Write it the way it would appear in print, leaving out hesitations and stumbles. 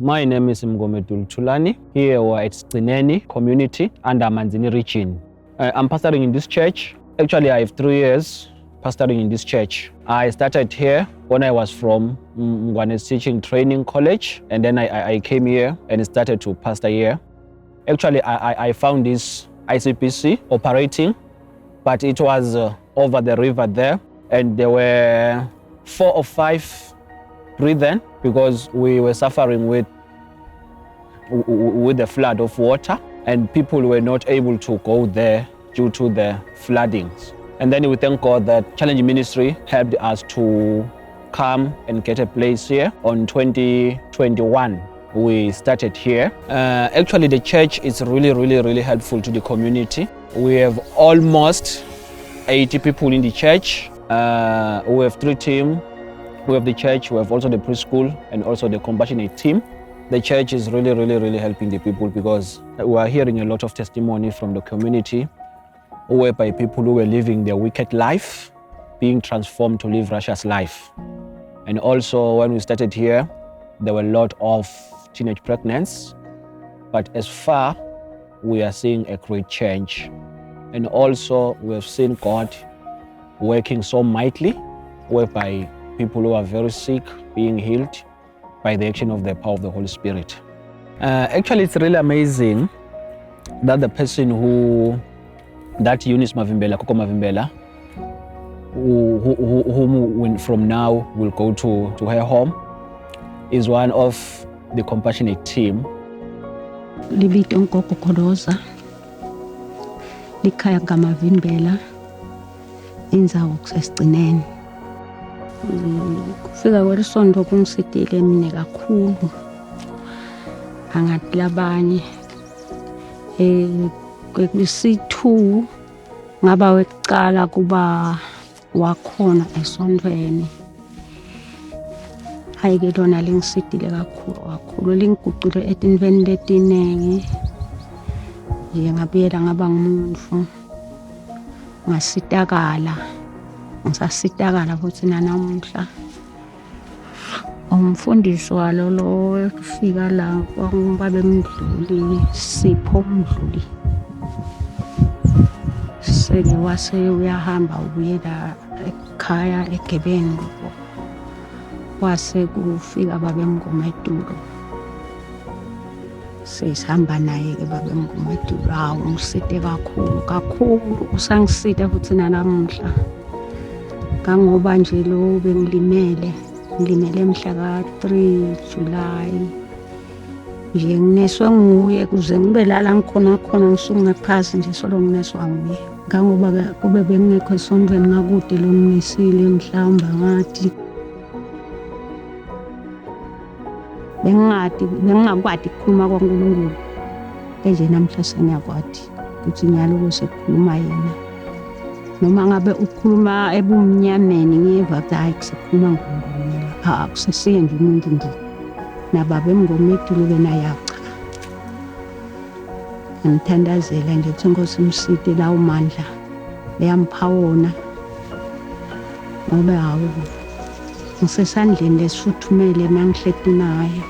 My name is Mngomedul Thulani. Here we're at Gcineni community under Manzini region. I'm pastoring in this church. Actually, I have 3 years pastoring in this church. I started here when I was from Mngwanes Teaching Training College, and then I came here and started to pastor here. Actually, I found this ICPC operating, but it was over the river there, and there were 4 or 5 breathing because we were suffering with the flood of water, and people were not able to go there due to the floodings. And then we thank God that Challenge Ministry helped us to come and get a place here. On 2021, we started here. Actually, the church is really helpful to the community. We have almost 80 people in the church. We have 3 teams. We have the church, we have also the preschool, and also the compassionate team. The church is really helping the people because we are hearing a lot of testimony from the community whereby people who were living their wicked life being transformed to live righteous life. And also when we started here, there were a lot of teenage pregnancies, but as far we are seeing a great change. And also we have seen God working so mightily whereby people who are very sick being healed by the action of the power of the Holy Spirit. Actually, it's really amazing that the person that Eunice Mavimbela, Coco Mavimbela, who from now will go to her home, is one of the compassionate team. Libito Nkoko Khodoza, likhaya kaMavimbela, indzawo kuseGcineni. Kufika kwelesonto kungisitile mina kakhulu angathi labanye kwesi-2 ngaba wekucala kuba wakhona esontweni. Hayi ke lona lingisitile kakhulu lingiguqule etintweni letinengi nje ngabuyela ngaba ngumuntu ngasitakala. Ngisasitakala futhi nanamuhla. Umfundisi walo lo efika la kwakubabe Mdluli, Sipho Mdluli. Sele wase uyahamba ubuyela ekhaya eGebeni wase kufika babe Mngomedulu. Sesihamba naye ke babe Mngomedulu. Hawu ngisite kakhulu usangisita futhi nanamuhla. Kangoba nje lo bengilimele mhla ka-3 July. Nje ngineswe nguye kuze ngibe lala ngikhona ngisuke ngaphasi nje solo ngineswa nguye. Kangoba kube bengekho esontweni ngakude lo ngisile mhlawumbe ngathi bengingakwadi ukukhuluma kwaNkulunkulu. Nje namhla sengiyakwadi ukuthi nyalo sekukhuluma yena. Noma ngabe ukhuluma ebumnyameni ngeva ukuthi hayi kusekhuluma ngoNkulunkulu. Kusesiye nje umuntu nje nababe Mngomedulu bena yacha. Ngithandazela nje ukuthi Nkosi imsite lawo mandla eyamupha wona. Ngoba hawu ngisesandleni lesifuthumele mangihleti naye.